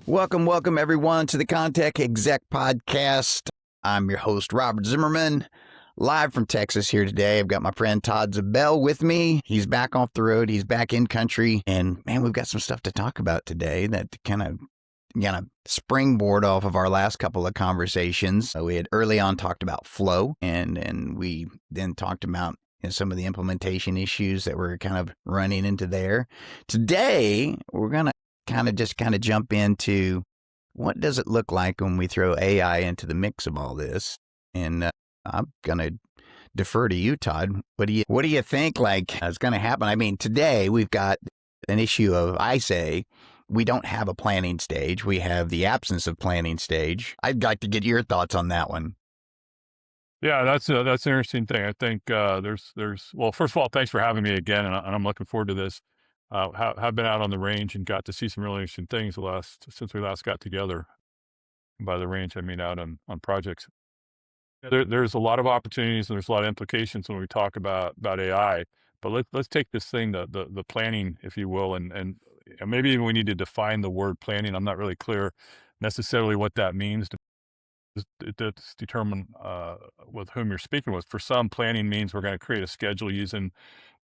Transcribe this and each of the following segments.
Welcome everyone to the Contact Exec Podcast. I'm your host, Robert Zimmerman, live from Texas here today. I've got my friend Todd Zabelle with me. He's back off the road. He's back in country. And man, we've got some stuff to talk about today that kind of springboard off of our last couple of conversations. We had early on talked about flow, and we then talked about some of the implementation issues that we're kind of running into there. Today, we're going to kind of jump into what does it look like when we throw AI into the mix of all this. And I'm going to defer to you, Todd. What do you think is going to happen? I mean, today we've got an issue of, I say, we don't have a planning stage. We have the absence of planning stage. I'd like to get your thoughts on that one. Yeah, that's an interesting thing. I think well, first of all, thanks for having me again, and I'm looking forward to this. Have been out on the range and got to see some really interesting things since we last got together. By the range, I mean out on projects. There's a lot of opportunities and there's a lot of implications when we talk about AI. But let's take this thing, the planning, if you will, and maybe even we need to define the word planning. I'm not really clear necessarily what that means. It's determine with whom you're speaking with. For some, planning means we're going to create a schedule using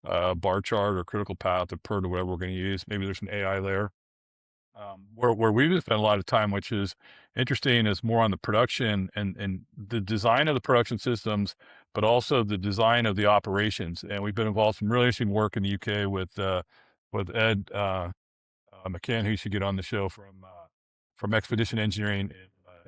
a bar chart or critical path or PERT or whatever we're going to use. Maybe there's an AI layer. Where we've spent a lot of time, which is interesting, is more on the production and the design of the production systems, but also the design of the operations. And we've been involved in some really interesting work in the UK with Ed McCann, who should get on the show from Expedition Engineering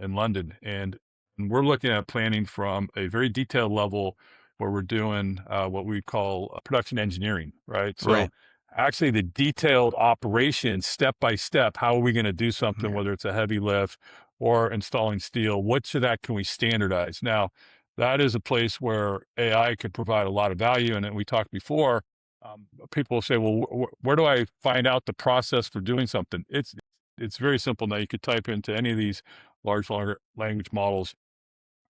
in London. And we're looking at planning from a very detailed level where we're doing what we call production engineering, right? So Right. Actually the detailed operation, step by step, how are we going to do something, whether it's a heavy lift or installing steel, which of that can we standardize? Now, that is a place where AI could provide a lot of value. And we talked before, people will say, well, where do I find out the process for doing something? It's very simple now. You could type into any of these large language models,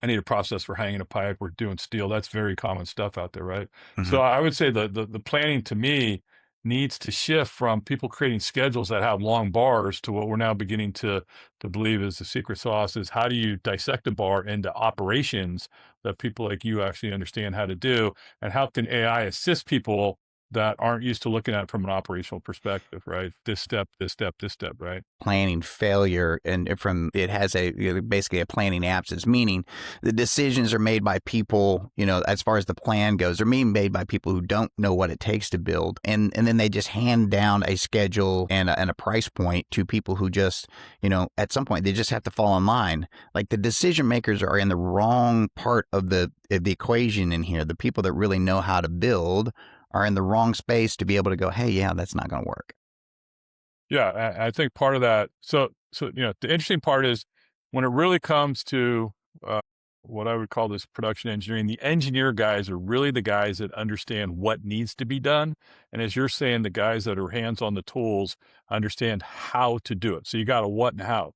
I need a process for hanging a pipe or doing steel. That's very common stuff out there, right? Mm-hmm. So I would say the planning to me needs to shift from people creating schedules that have long bars to what we're now beginning to believe is the secret sauce is how do you dissect a bar into operations that people like you actually understand how to do, and how can AI assist people that aren't used to looking at it from an operational perspective, right? This step, right? Planning failure, and it has basically a planning absence, meaning the decisions are made by people, as far as the plan goes, they're being made by people who don't know what it takes to build. And then they just hand down a schedule and a price point to people who just, at some point they just have to fall in line. Like the decision makers are in the wrong part of the equation in here. The people that really know how to build are in the wrong space to be able to go, hey, yeah, that's not going to work. Yeah, I think part of that. So the interesting part is when it really comes to what I would call this production engineering, the engineer guys are really the guys that understand what needs to be done. And as you're saying, the guys that are hands on the tools understand how to do it. So you got a what and how.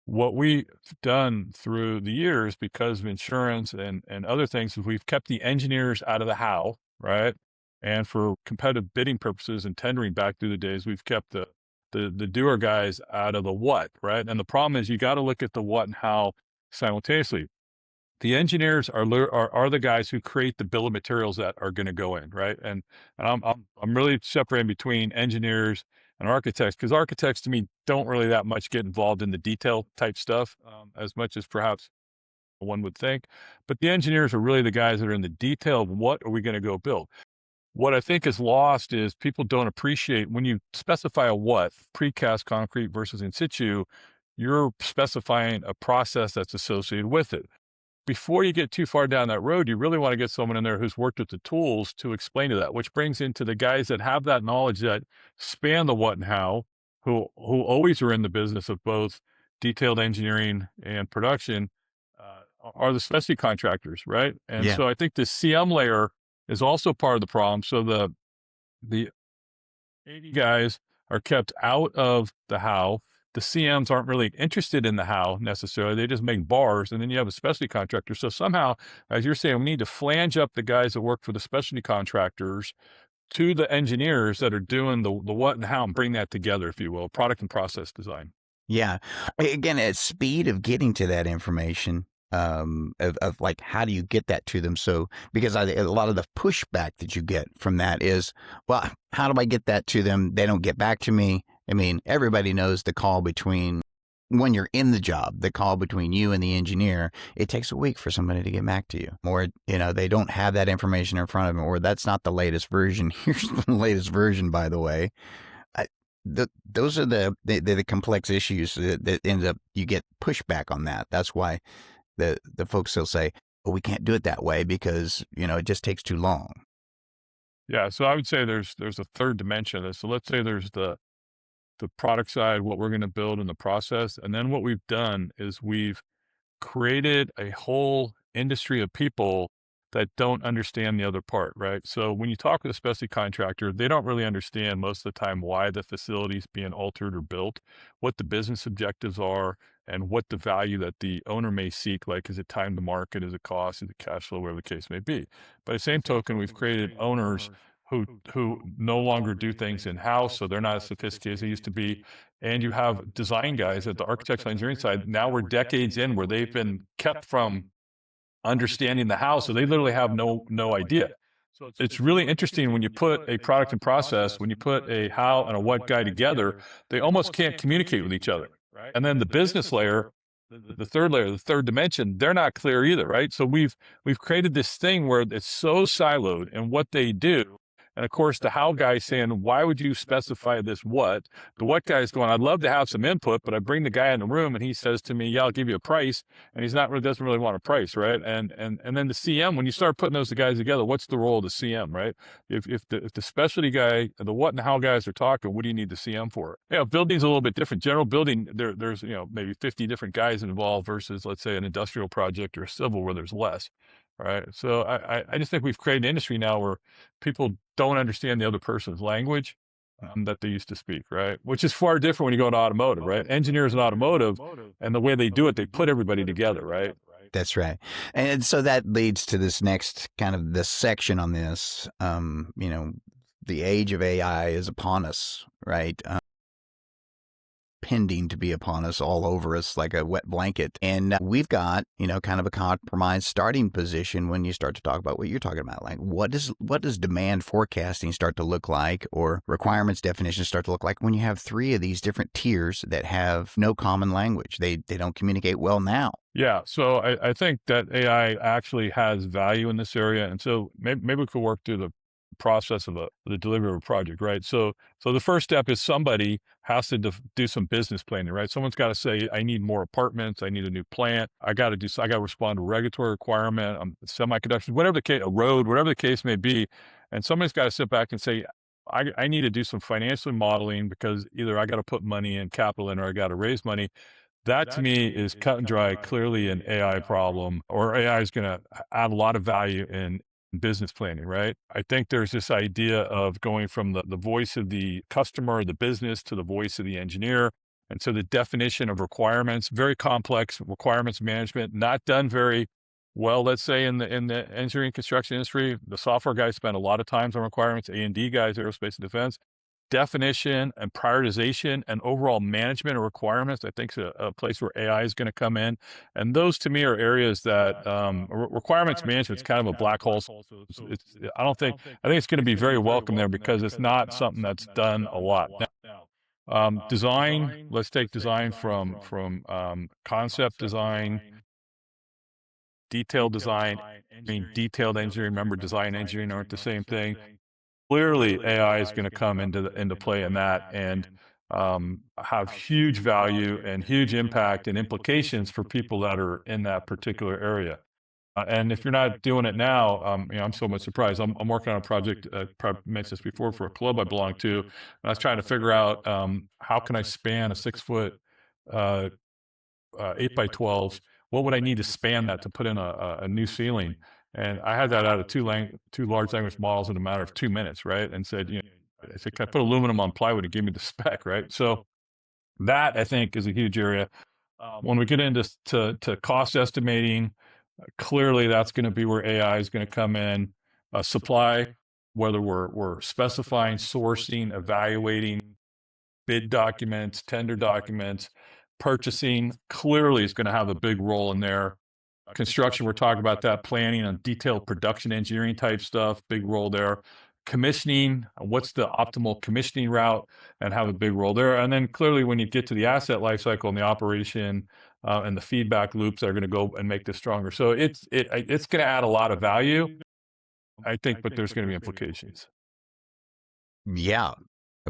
What we've done through the years because of insurance and other things is we've kept the engineers out of the how, right? And for competitive bidding purposes and tendering back through the days, we've kept the doer guys out of the what, right? And the problem is you got to look at the what and how simultaneously. The engineers are the guys who create the bill of materials that are going to go in, right? And I'm really separating between engineers and architects, because architects to me don't really that much get involved in the detail type stuff as much as perhaps one would think. But the engineers are really the guys that are in the detail of what are we going to go build. What I think is lost is people don't appreciate when you specify a what, precast concrete versus in situ, you're specifying a process that's associated with it. Before you get too far down that road, you really want to get someone in there who's worked with the tools to explain to that, which brings into the guys that have that knowledge that span the what and how, who always are in the business of both detailed engineering and production, are the specialty contractors, right? And Yeah. so I think the CM layer is also part of the problem. So the 80 guys are kept out of the how. The CMs aren't really interested in the how necessarily. They just make bars, and then you have a specialty contractor. So somehow, as you're saying, we need to flange up the guys that work for the specialty contractors to the engineers that are doing the what and how, and bring that together, if you will, product and process design. Yeah. Again, at speed of getting to that information, of like, how do you get that to them? So, because a lot of the pushback that you get from that is, well, how do I get that to them? They don't get back to me. I mean, everybody knows the call between when you're in the job, the call between you and the engineer, it takes a week for somebody to get back to you. Or, they don't have that information in front of them, or that's not the latest version. Here's the latest version, by the way. I, those are the complex issues that end up, you get pushback on that. That's why the folks will say, well, we can't do it that way because, it just takes too long. Yeah, so I would say there's a third dimension of this. So let's say there's the product side, what we're going to build in the process, and then what we've done is we've created a whole industry of people that don't understand the other part, right? So when you talk with a specialty contractor, they don't really understand most of the time why the facility is being altered or built, what the business objectives are, and what the value that the owner may seek. Like, is it time to market? Is it cost? Is it cash flow? Whatever the case may be. By the same token, we've created owners who no longer do things in house, so they're not as sophisticated as they used to be. And you have design guys at the architectural engineering side. Now we're decades in where they've been kept from understanding the how, so they literally have no idea. So it's really interesting when you put a product and process, when you put a how and a what guy together, they almost can't communicate with each other. And then the business layer, the third layer, the third dimension, they're not clear either, right? So we've created this thing where it's so siloed in what they do. And of course, the how guy is saying, why would you specify this what? The what guy is going, I'd love to have some input, but I bring the guy in the room and he says to me, yeah, I'll give you a price. And he's not really, doesn't really want a price, right? And then the CM, when you start putting those guys together, what's the role of the CM, right? If the specialty guy, the what and how guys are talking, what do you need the CM for? Building's a little bit different. General building, there's maybe 50 different guys involved versus, let's say, an industrial project or a civil where there's less. Right. So I just think we've created an industry now where people don't understand the other person's language that they used to speak, right? Which is far different when you go to automotive, right? Engineers in automotive, and the way they do it, they put everybody together, right? That's right. And so that leads to this next kind of this section on this. The age of AI is upon us, right? Pending to be upon us, all over us like a wet blanket. And we've got, kind of a compromised starting position when you start to talk about what you're talking about. Like, what does demand forecasting start to look like, or requirements definitions start to look like when you have three of these different tiers that have no common language? They don't communicate well now. Yeah. So I think that AI actually has value in this area. And so maybe we could work through the process of the delivery of a project, right? So the first step is somebody has to do some business planning, right? Someone's got to say, I need more apartments, I need a new plant, I got to respond to a regulatory requirement, semiconductors, whatever the case, a road, whatever the case may be, and somebody's got to sit back and say, I need to do some financial modeling because either I got to put money in, capital in, or I got to raise money. That to me is cut and dry, clearly an AI problem, or AI is going to add a lot of value in business planning, right? I think there's this idea of going from the voice of the customer, the business, to the voice of the engineer. And so the definition of requirements, very complex requirements management, not done very well, let's say in the engineering construction industry. The software guys spend a lot of time on requirements, A&D guys, aerospace and defense. Definition and prioritization and overall management of requirements, I think, is a place where AI is going to come in. And those to me are areas that requirements management is kind of a black hole. I think it's going to be very welcome there because it's not something that's done a lot. Now, design, let's take design from concept design, detailed design. I mean, detailed engineering, remember, design engineering aren't the same thing. Clearly, AI is going to come into play in that and have huge value and huge impact and implications for people that are in that particular area. And if you're not doing it now, I'm so much surprised. I'm working on a project, probably mentioned this before, for a club I belong to. And I was trying to figure out how can I span a 6-foot 8x12s? What would I need to span that to put in a new ceiling? And I had that out of two large language models in a matter of 2 minutes, right? And said, I said, can I put aluminum on plywood and give me the spec, right? So that, I think, is a huge area. When we get into cost estimating, clearly that's going to be where AI is going to come in. Supply, whether we're specifying, sourcing, evaluating bid documents, tender documents, Purchasing clearly is going to have a big role in there. Construction, we're talking about that. Planning and detailed production engineering type stuff, big role there. Commissioning, what's the optimal commissioning route, and have a big role there. And then clearly when you get to the asset lifecycle and the operation and the feedback loops are going to go and make this stronger. So it's going to add a lot of value, I think, but there's going to be implications. Yeah,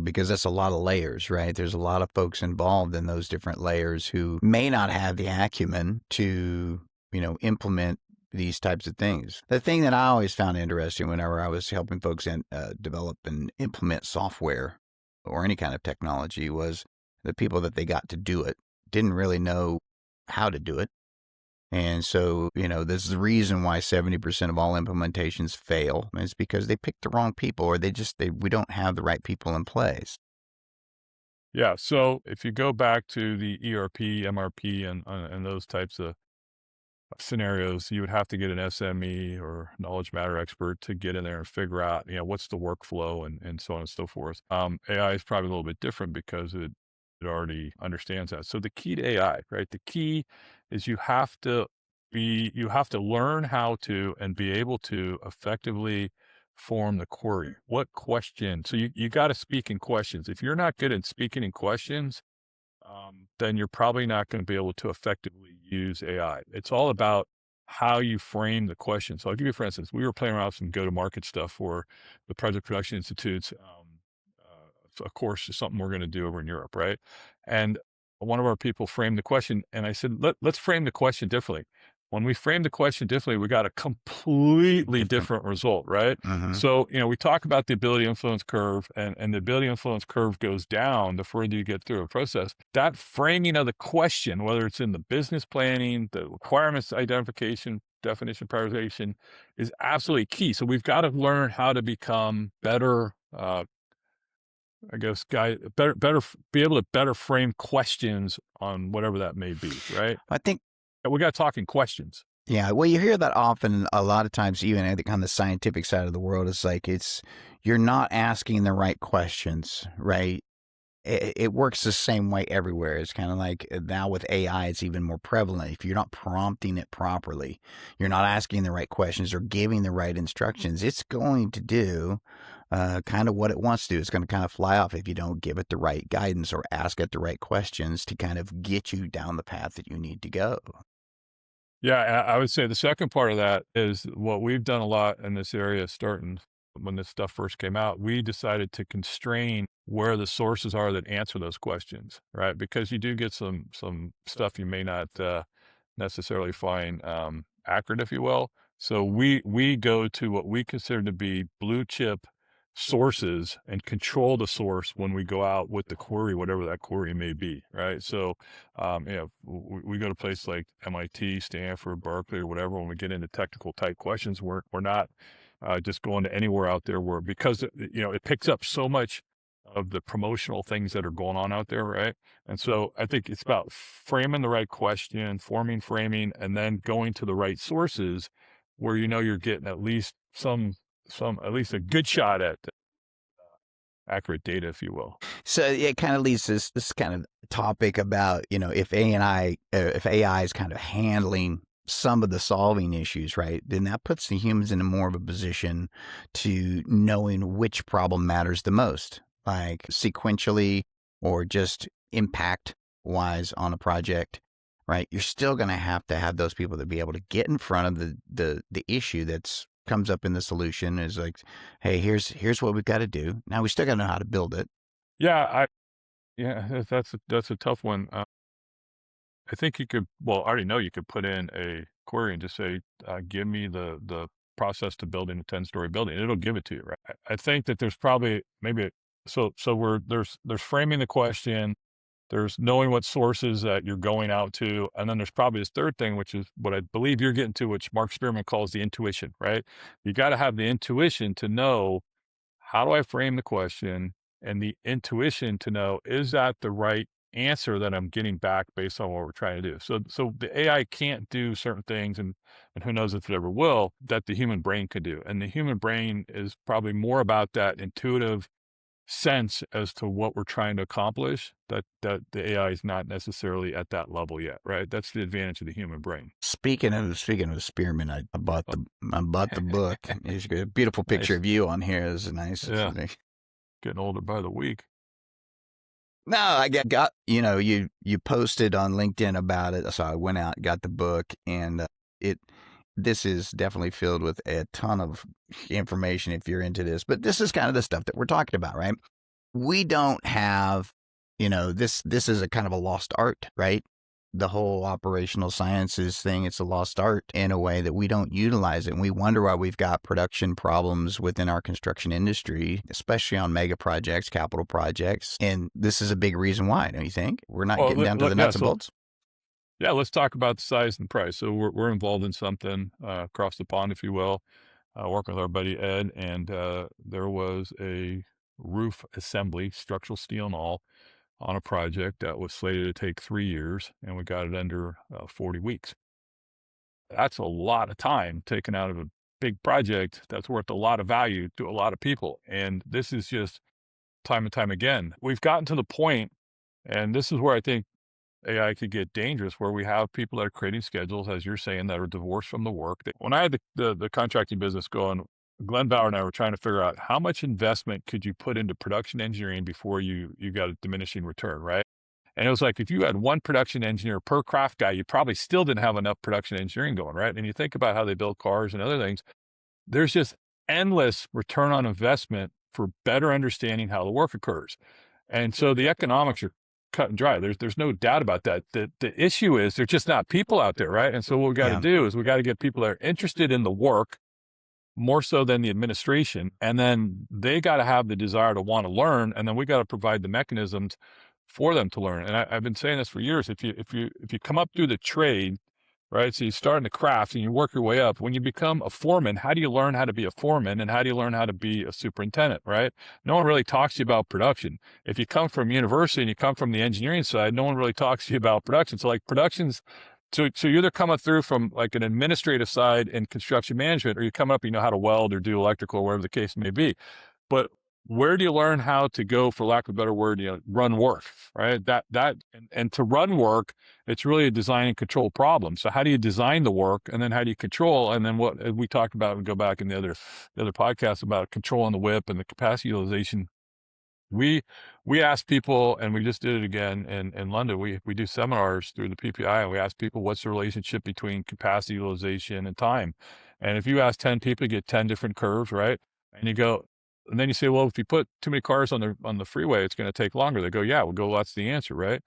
because that's a lot of layers, right? There's a lot of folks involved in those different layers who may not have the acumen to, implement these types of things. The thing that I always found interesting whenever I was helping folks develop and implement software or any kind of technology was the people that they got to do it didn't really know how to do it. And so, this is the reason why 70% of all implementations fail is because they picked the wrong people, or we don't have the right people in place. Yeah. So if you go back to the ERP, MRP, and those types of scenarios, you would have to get an SME or knowledge matter expert to get in there and figure out, what's the workflow and so on and so forth. AI is probably a little bit different because it already understands that. So the key to AI, right? The key is you have to learn how to and be able to effectively form the query. What question? So you got to speak in questions. If you're not good at speaking in questions, then you're probably not going to be able to effectively use AI. It's all about how you frame the question. So I'll give you, for instance, we were playing around with some go-to-market stuff for the Project Production Institute's, of course, is something we're going to do over in Europe, right? And one of our people framed the question, and I said, let's frame the question differently. When we framed the question differently, we got a completely different result, right? Mm-hmm. So, we talk about the ability influence curve, and the ability influence curve goes down the further you get through a process. That framing of the question, whether it's in the business planning, the requirements identification, definition, prioritization, is absolutely key. So we've got to learn how to become better, be able to better frame questions on whatever that may be, right? I think We got to talk in questions. Yeah, well, you hear that often a lot of times, even I think on the scientific side of the world, it's like you're not asking the right questions, right? It works the same way everywhere. It's kind of like now with AI, it's even more prevalent. If you're not prompting it properly, you're not asking the right questions or giving the right instructions, it's going to do kind of what it wants to do. It's going to kind of fly off if you don't give it the right guidance or ask it the right questions to kind of get you down the path that you need to go. Yeah, I would say the second part of that is what we've done a lot in this area starting when this stuff first came out. We decided to constrain where the sources are that answer those questions, right? Because you do get some stuff you may not necessarily find accurate, if you will. So we go to what we consider to be blue chip sources and control the source when we go out with the query, whatever that query may be, right? So, we go to places like MIT, Stanford, Berkeley, or whatever. When we get into technical type questions, we're not just going to anywhere out there because it picks up so much of the promotional things that are going on out there, right? And so I think it's about framing the right question, framing, and then going to the right sources where you're getting at least at least a good shot at accurate data, if you will. So it kind of leads to this kind of topic about, if AI is kind of handling some of the solving issues, right, then that puts the humans in more of a position to knowing which problem matters the most, like sequentially or just impact wise on a project, right? You're still going to have those people to be able to get in front of the issue that's comes up in the solution is like, hey, here's what we've got to do. Now we still got to know how to build it. Yeah, that's a tough one. I think you could. Well, I already know you could put in a query and just say, "Give me the process to building a 10-story building." It'll give it to you, right? I think that there's probably there's framing the question. There's knowing what sources that you're going out to. And then there's probably this third thing, which is what I believe you're getting to, which Mark Spearman calls the intuition, right? You got to have the intuition to know, how do I frame the question, and the intuition to know, is that the right answer that I'm getting back based on what we're trying to do? So the AI can't do certain things, and who knows if it ever will, that the human brain could do. And the human brain is probably more about that intuitive sense as to what we're trying to accomplish, that the AI is not necessarily at that level yet, right? That's the advantage of the human brain. Speaking of spearmint, I bought the book. There's a beautiful picture Nice. of you on here. It's nice. Yeah. Getting older by the week. No, I got you posted on LinkedIn about it, so I went out, got the book, and this is definitely filled with a ton of information if you're into this. But this is kind of the stuff that we're talking about, right? We don't have, this is a kind of a lost art, right? The whole operational sciences thing, it's a lost art in a way that we don't utilize it. And we wonder why we've got production problems within our construction industry, especially on mega projects, capital projects. And this is a big reason why, don't you think? We're not getting down to the nuts and bolts. Yeah, let's talk about the size and price. So we're involved in something across the pond, if you will, working with our buddy Ed, and there was a roof assembly, structural steel and all, on a project that was slated to take 3 years, and we got it under 40 weeks. That's a lot of time taken out of a big project that's worth a lot of value to a lot of people. And this is just time and time again. We've gotten to the point, and this is where I think AI could get dangerous, where we have people that are creating schedules, as you're saying, that are divorced from the work. When I had the contracting business going, Glenn Bauer and I were trying to figure out how much investment could you put into production engineering before you got a diminishing return, right? And it was like, if you had one production engineer per craft guy, you probably still didn't have enough production engineering going, right? And you think about how they build cars and other things, there's just endless return on investment for better understanding how the work occurs. And so the economics are cut and dry. There's no doubt about that. The issue is there's just not people out there, right? And so what we got to do is we got to get people that are interested in the work more so than the administration. And then they got to have the desire to want to learn. And then we got to provide the mechanisms for them to learn. And I've been saying this for years. If you come up through the trade, right? So you start in the craft and you work your way up. When you become a foreman, how do you learn how to be a foreman, and how do you learn how to be a superintendent, right? No one really talks to you about production. If you come from university and you come from the engineering side, no one really talks to you about production. So like production's, so you're either coming through from like an administrative side in construction management, or you come up, you know how to weld or do electrical or whatever the case may be. But where do you learn how to go, for lack of a better word, run work, right? And to run work, it's really a design and control problem. So how do you design the work, and then how do you control? And then what we talked about, and go back in the other podcast about controlling the WIP and the capacity utilization. We asked people, and we just did it again in London. We do seminars through the PPI, and we ask people, what's the relationship between capacity utilization and time? And if you ask 10 people, you get 10 different curves, right? And you go, and then you say, well, if you put too many cars on the freeway, it's going to take longer. They go, yeah, we'll go, that's the answer, right?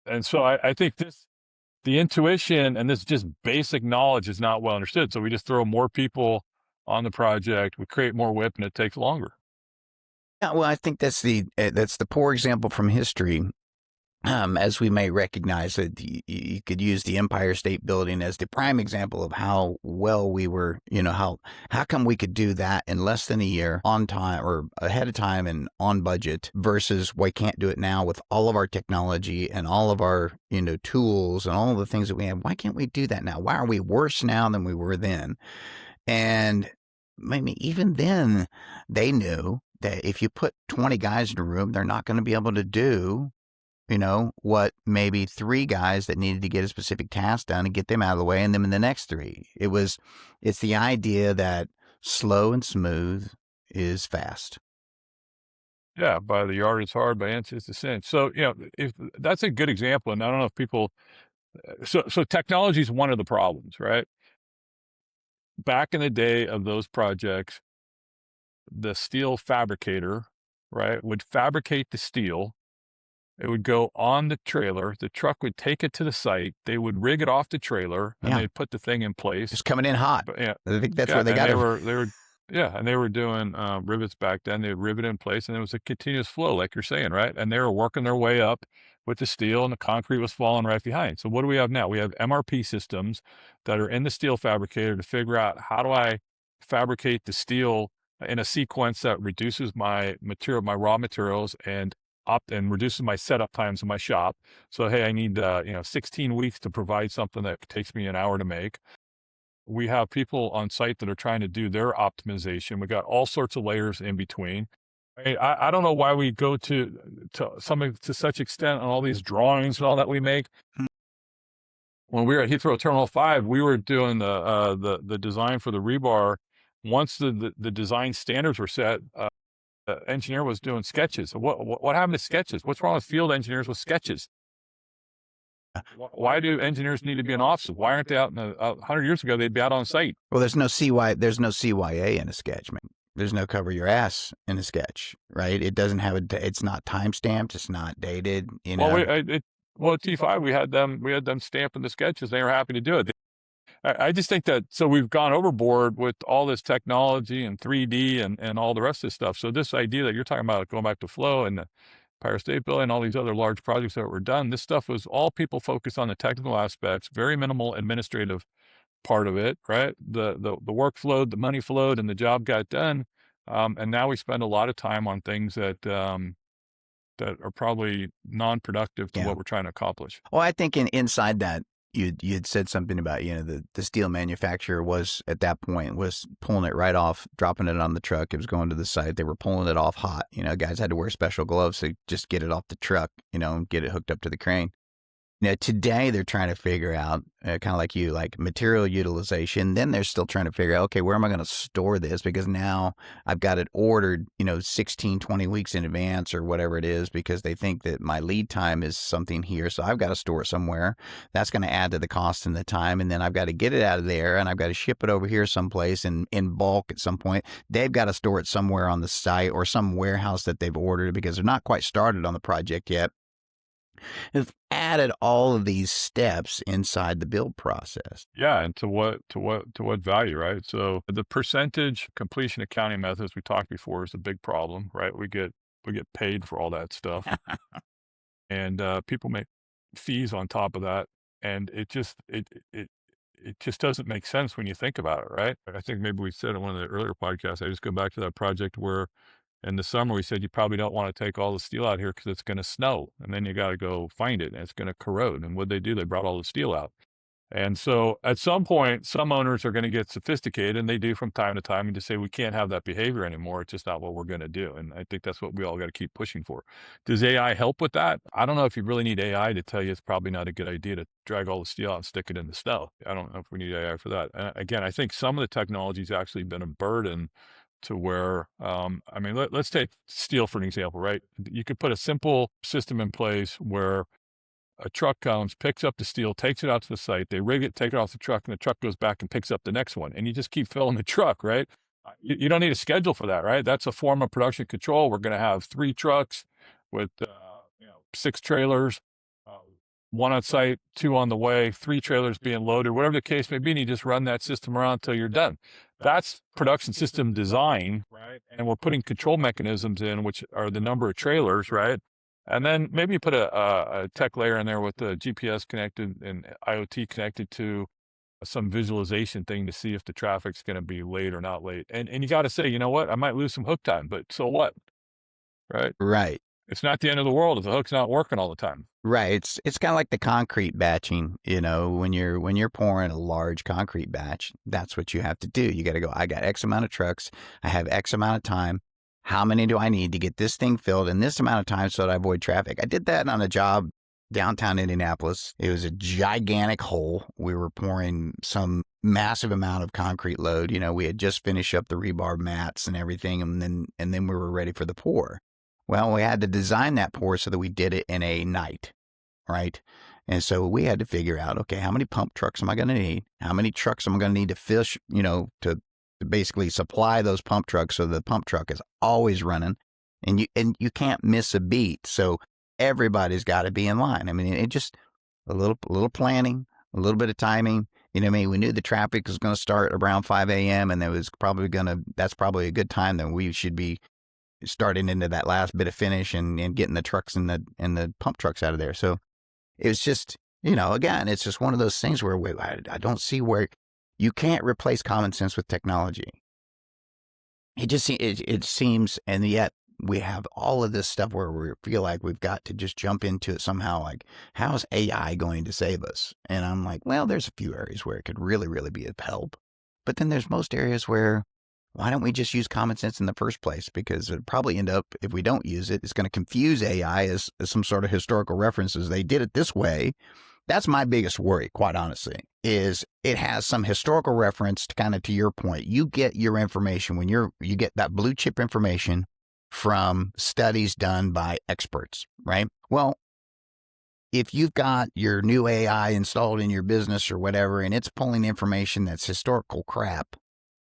And so I think the intuition and this just basic knowledge is not well understood. So we just throw more people on the project, we create more WIP, and it takes longer. Yeah, well, I think that's the poor example from history. As we may recognize that you could use the Empire State Building as the prime example of how well we were, how come we could do that in less than a year, on time or ahead of time and on budget, versus we can't do it now with all of our technology and all of our, tools and all of the things that we have. Why can't we do that now? Why are we worse now than we were then? And maybe even then they knew that if you put 20 guys in a room, they're not going to be able to do, what maybe 3 guys that needed to get a specific task done and get them out of the way, and then in the next 3. It's the idea that slow and smooth is fast. Yeah, by the yard it's hard, by inch it's the cinch. So, if that's a good example, and I don't know if people, so technology is one of the problems, right? Back in the day of those projects, the steel fabricator, right, would fabricate the steel. It would go on the trailer. The truck would take it to the site. They would rig it off the trailer, and they'd put the thing in place. It's coming in hot. But, yeah, I think that's where they got it. And they were doing rivets back then. They would rivet in place, and it was a continuous flow, like you're saying, right? And they were working their way up with the steel, and the concrete was falling right behind. So what do we have now? We have MRP systems that are in the steel fabricator to figure out, how do I fabricate the steel in a sequence that reduces my raw materials, and reduces my setup times in my shop. So, hey, I need 16 weeks to provide something that takes me an hour to make. We have people on site that are trying to do their optimization. We got all sorts of layers in between. I don't know why we go to such extent on all these drawings and all that we make. When we were at Heathrow Terminal 5, we were doing the design for the rebar. Once the design standards were set, the engineer was doing sketches. What happened to sketches? What's wrong with field engineers with sketches? Why do engineers need to be in offices? Why aren't they out 100 years ago, they'd be out on site. Well, there's no CYA in a sketch, man. There's no cover your ass in a sketch, right? It doesn't have it's not time stamped. It's not dated, you know. Well, at T5, we had them stamping the sketches. They were happy to do it. I just think that, so we've gone overboard with all this technology and 3D and all the rest of this stuff. So this idea that you're talking about going back to flow and the Empire State Building and all these other large projects that were done, this stuff was all people focused on the technical aspects, very minimal administrative part of it, right? The work flowed, the money flowed, and the job got done. And now we spend a lot of time on things that are probably non-productive to what we're trying to accomplish. Well, I think inside that, you'd said something about, you know, the steel manufacturer was at that point was pulling it right off, dropping it on the truck. It was going to the site. They were pulling it off hot. You know, guys had to wear special gloves to just get it off the truck, you know, and get it hooked up to the crane. Now, today they're trying to figure out, kind of like you, like material utilization. Then they're still trying to figure out, okay, where am I going to store this? Because now I've got it ordered, you know, 16, 20 weeks in advance or whatever it is, because they think that my lead time is something here. So I've got to store it somewhere. That's going to add to the cost and the time. And then I've got to get it out of there and I've got to ship it over here someplace in bulk at some point. They've got to store it somewhere on the site or some warehouse that they've ordered because they're not quite started on the project yet. Have added all of these steps inside the build process. Yeah, and to what value, right? So the percentage completion accounting methods we talked before is a big problem, right? We get paid for all that stuff, and people make fees on top of that, and it just doesn't make sense when you think about it, right? I think maybe we said in one of the earlier podcasts. I just go back to that project where in the summer, we said you probably don't want to take all the steel out here because it's going to snow, and then you got to go find it, and it's going to corrode. And what they do, they brought all the steel out. And so at some point, some owners are going to get sophisticated, and they do from time to time, and just say, we can't have that behavior anymore. It's just not what we're going to do. And I think that's what we all got to keep pushing for. Does AI help with that? I don't know if you really need AI to tell you it's probably not a good idea to drag all the steel out and stick it in the snow. I don't know if we need AI for that. Again, I think some of the technology's actually been a burden to where, I mean, let's take steel for an example, right? You could put a simple system in place where a truck comes, picks up the steel, takes it out to the site, they rig it, take it off the truck, and the truck goes back and picks up the next one. And you just keep filling the truck, right? You don't need a schedule for that, right? That's a form of production control. We're going to have 3 trucks with 6 trailers, 1 on site, 2 on the way, 3 trailers being loaded, whatever the case may be, and you just run that system around until you're done. That's production system design, right? And we're putting control mechanisms in, which are the number of trailers, right? And then maybe you put a tech layer in there with the GPS connected and IoT connected to some visualization thing to see if the traffic's going to be late or not late. And you got to say, you know what? I might lose some hook time, but so what? Right? Right. It's not the end of the world if the hook's not working all the time. Right. It's kind of like the concrete batching, you know, when you're pouring a large concrete batch, that's what you have to do. You got to go, I got X amount of trucks. I have X amount of time. How many do I need to get this thing filled in this amount of time so that I avoid traffic? I did that on a job downtown Indianapolis. It was a gigantic hole. We were pouring some massive amount of concrete load. You know, we had just finished up the rebar mats and everything, and then we were ready for the pour. Well, we had to design that pour so that we did it in a night, right? And so we had to figure out, okay, how many pump trucks am I going to need? How many trucks am I going to need to fish, you know, to basically supply those pump trucks so the pump truck is always running, and you can't miss a beat. So everybody's got to be in line. I mean, it just a little planning, a little bit of timing. You know what I mean? We knew the traffic was going to start around 5 a.m. and that's probably a good time that we should be starting into that last bit of finish and getting the trucks and the pump trucks out of there. So it was just, you know, again, it's just one of those things where I don't see where you can't replace common sense with technology. It seems, and yet we have all of this stuff where we feel like we've got to just jump into it somehow. Like, how is AI going to save us? And I'm like, well, there's a few areas where it could really, really be of help. But then there's most areas where why don't we just use common sense in the first place? Because it'd probably end up, if we don't use it, it's going to confuse AI as some sort of historical references. They did it this way. That's my biggest worry, quite honestly, is it has some historical reference to kind of to your point. You get your information when you get that blue chip information from studies done by experts, right? Well, if you've got your new AI installed in your business or whatever, and it's pulling information that's historical crap,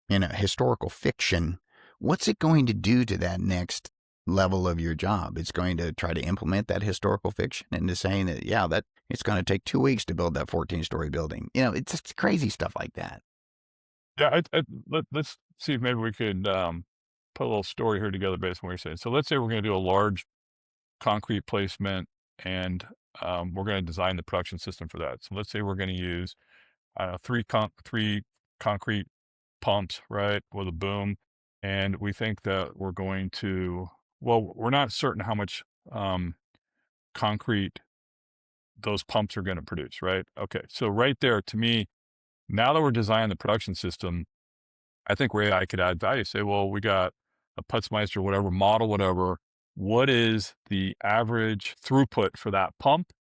historical fiction, what's it going to do to that next level of your job? It's going to try to implement that historical fiction into saying that, yeah, that it's going to take 2 weeks to build that 14-story building. It's just crazy stuff like that. Yeah, let's see if maybe we could put a little story here together based on what you're saying. So let's say we're going to do a large concrete placement, and we're going to design the production system for that. So let's say we're going to use three concrete pumps, right, with a boom, and we think that we're going to. Well, we're not certain how much concrete those pumps are going to produce, right? Okay, so right there, to me, now that we're designing the production system, I think where AI could add value. Say, well, we got a Putzmeister, whatever model, whatever. What is the average throughput for that pump?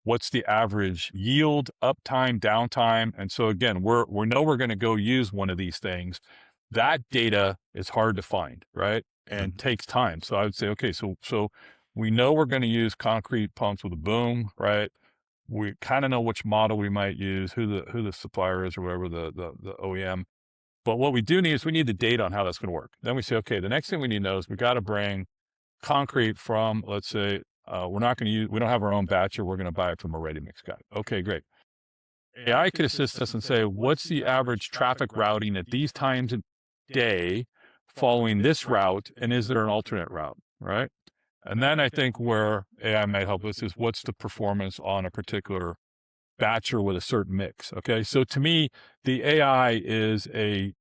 What's the average yield, uptime, downtime? And so again, we know we're going to go use one of these things. That data is hard to find, right? And takes time. So I would say, okay, so we know we're going to use concrete pumps with a boom, right? We kind of know which model we might use, who the supplier is or whatever, the OEM. But what we do need is we need the data on how that's going to work. Then we say, okay, the next thing we need to know is we got to bring concrete from, let's say, we don't have our own batcher. We're going to buy it from a ready mix guy. Okay, great. AI could assist us and say, what's the average traffic routing at these times of day following this route? And is there an alternate route? Right. And then I think where AI might help us is what's the performance on a particular batcher with a certain mix. Okay. So to me, the AI is a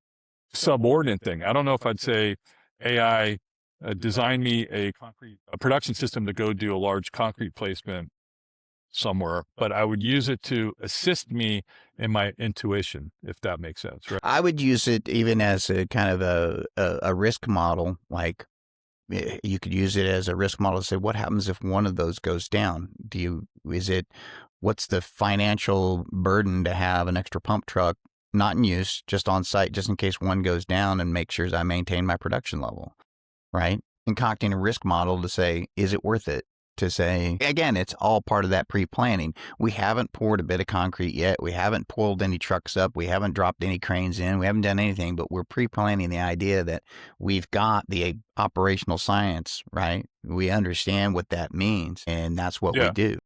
subordinate thing. I don't know if I'd say AI design me a production system to go do a large concrete placement somewhere, but I would use it to assist me in my intuition, if that makes sense, right? I would use it even as a kind of a risk model. Like you could use it as a risk model to say, what happens if one of those goes down? What's the financial burden to have an extra pump truck not in use, just on site, just in case one goes down, and make sure I maintain my production level, right? Concocting a risk model to say, is it worth it? To say, again, it's all part of that pre-planning. We haven't poured a bit of concrete yet. We haven't pulled any trucks up. We haven't dropped any cranes in. We haven't done anything, but we're pre-planning the idea that we've got the operational science, right? We understand what that means, and that's what we do.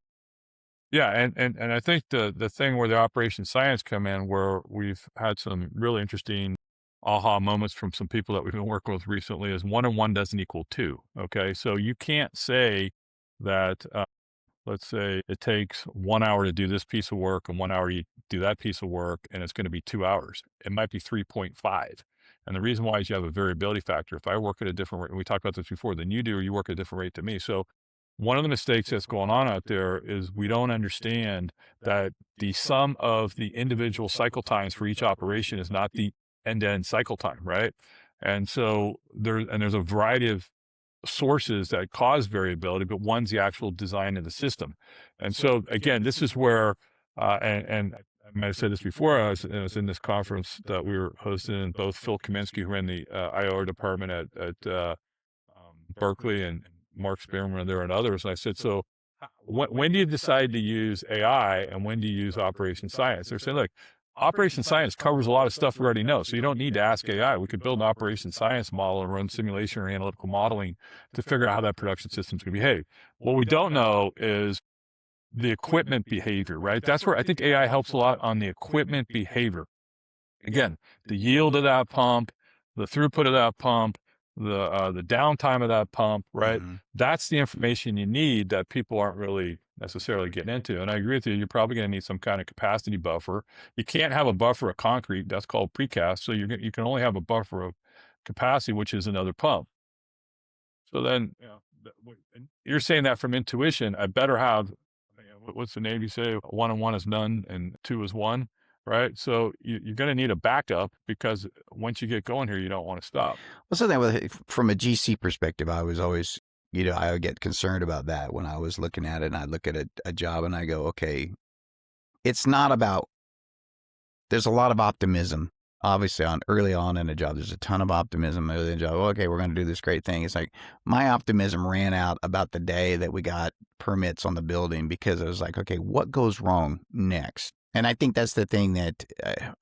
Yeah, and I think the thing where the operation science come in, where we've had some really interesting aha moments from some people that we've been working with recently, is 1 and 1 doesn't equal 2. Okay, so you can't say that, let's say it takes 1 hour to do this piece of work and 1 hour to do that piece of work, and it's going to be 2 hours. It might be 3.5. And the reason why is you have a variability factor. If I work at a different rate, and we talked about this before, than you do, or you work at a different rate than me. So one of the mistakes that's going on out there is we don't understand that the sum of the individual cycle times for each operation is not the end-to-end cycle time, right? And so there's a variety of sources that cause variability, but one's the actual design of the system. And so again, this is where, and I might have said this before, I was in this conference that we were hosting, and both Phil Kaminsky, who ran the IR department at Berkeley, and Mark Spearman there, and others. And I said, so when do you decide to use AI, and when do you use operation science? They're saying, look, operation science covers a lot of stuff we already know. So you don't need to ask AI. We could build an operation science model and run simulation or analytical modeling to figure out how that production system is going to behave. What we don't know is the equipment behavior, right? That's where I think AI helps a lot on the equipment behavior. Again, the yield of that pump, the throughput of that pump, the downtime of that pump, right? That's the information you need that people aren't really necessarily getting into. And I agree with you. You're probably going to need some kind of capacity buffer. You can't have a buffer of concrete. That's called precast. So you can only have a buffer of capacity, which is another pump. So then, you're saying that from intuition. I better have, what's the name you say? 1 and 1 is none, and 2 is 1. right? So you're going to need a backup because once you get going here, you don't want to stop. Well, something with from a GC perspective, I was always, I would get concerned about that when I was looking at it, and I'd look at a job and I go, okay, it's not about. There's a lot of optimism. Obviously, early on in a job, there's a ton of optimism. Early in a job, okay, we're going to do this great thing. It's like my optimism ran out about the day that we got permits on the building, because I was like, okay, what goes wrong next? And I think that's the thing that a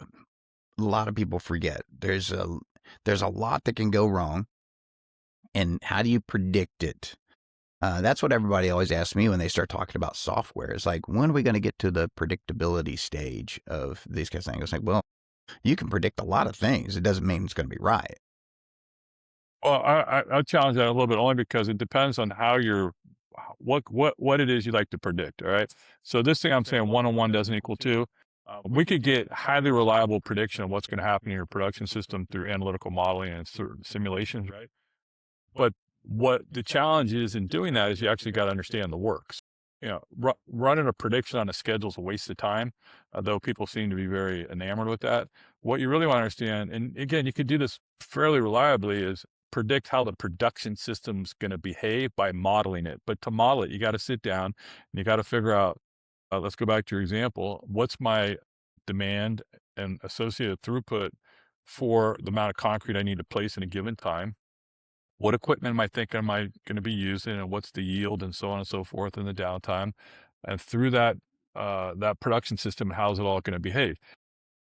lot of people forget. There's a lot that can go wrong, and how do you predict it? That's what everybody always asks me when they start talking about software. It's like, when are we going to get to the predictability stage of these kinds of things? It's like, well, you can predict a lot of things. It doesn't mean it's going to be right. Well, I challenge that a little bit, only because it depends on how you're, what it is you like to predict. All right. So this thing I'm saying, 1-on-1 doesn't equal 2. We could get highly reliable prediction of what's going to happen in your production system through analytical modeling and certain simulations, right? But what the challenge is in doing that is you actually got to understand the works. Running a prediction on a schedule is a waste of time, though people seem to be very enamored with that. What you really want to understand, and again, you could do this fairly reliably, is predict how the production system's going to behave by modeling it. But to model it, you got to sit down and you got to figure out, let's go back to your example. What's my demand and associated throughput for the amount of concrete I need to place in a given time? What equipment am I going to be using, and what's the yield, and so on and so forth in the downtime? And through that production system, how's it all going to behave?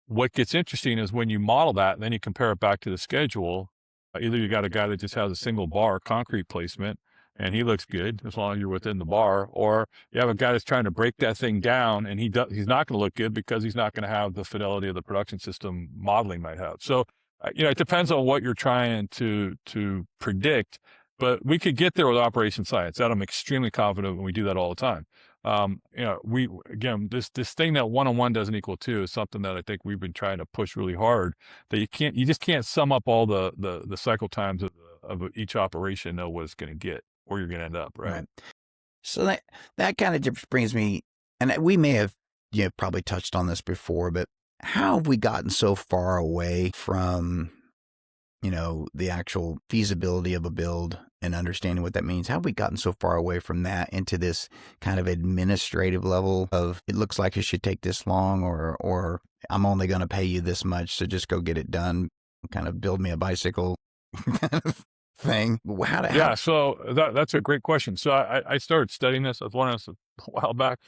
What gets interesting is when you model that, and then you compare it back to the schedule. Either you got a guy that just has a single bar concrete placement, and he looks good as long as you're within the bar, or you have a guy that's trying to break that thing down, and he's not going to look good because he's not going to have the fidelity of the production system modeling might have. So it depends on what you're trying to predict, but we could get there with operation science. That I'm extremely confident when we do that all the time. This thing that 1-on-1 doesn't equal 2 is something that I think we've been trying to push really hard, that you just can't sum up all the cycle times of each operation and know what it's going to get, where you're going to end up. Right. So that kind of just brings me, and we may have probably touched on this before, but how have we gotten so far away from, the actual feasibility of a build and understanding what that means? How have we gotten so far away from that into this kind of administrative level of, it looks like it should take this long, or I'm only going to pay you this much, so just go get it done, kind of build me a bicycle kind of thing? So that's a great question. So I started studying this. I was learning this a while back.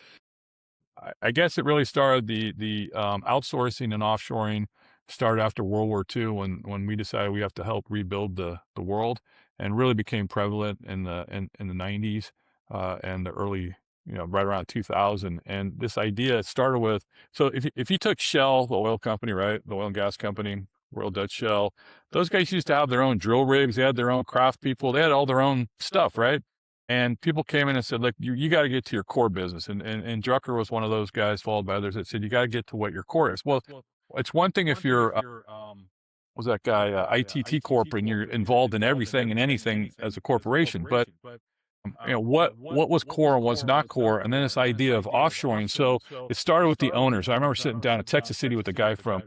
I guess it really started, the outsourcing and offshoring started after World War II, when we decided we have to help rebuild the world, and really became prevalent in the 90s and the early, right around 2000. And this idea started with, so if you took Shell, the oil company, right, the oil and gas company, Royal Dutch Shell, those guys used to have their own drill rigs. They had their own craft people. They had all their own stuff, right? And people came in and said, look, you got to get to your core business. And Drucker was one of those guys, followed by others, that said, you got to get to what your core is. Well, it's one thing if you're, was that guy, ITT Corp, and you're involved in everything and anything as a corporation. But, what was core and what's not core? And then this idea of offshoring. So it started with the owners. I remember sitting down in Texas City with a guy from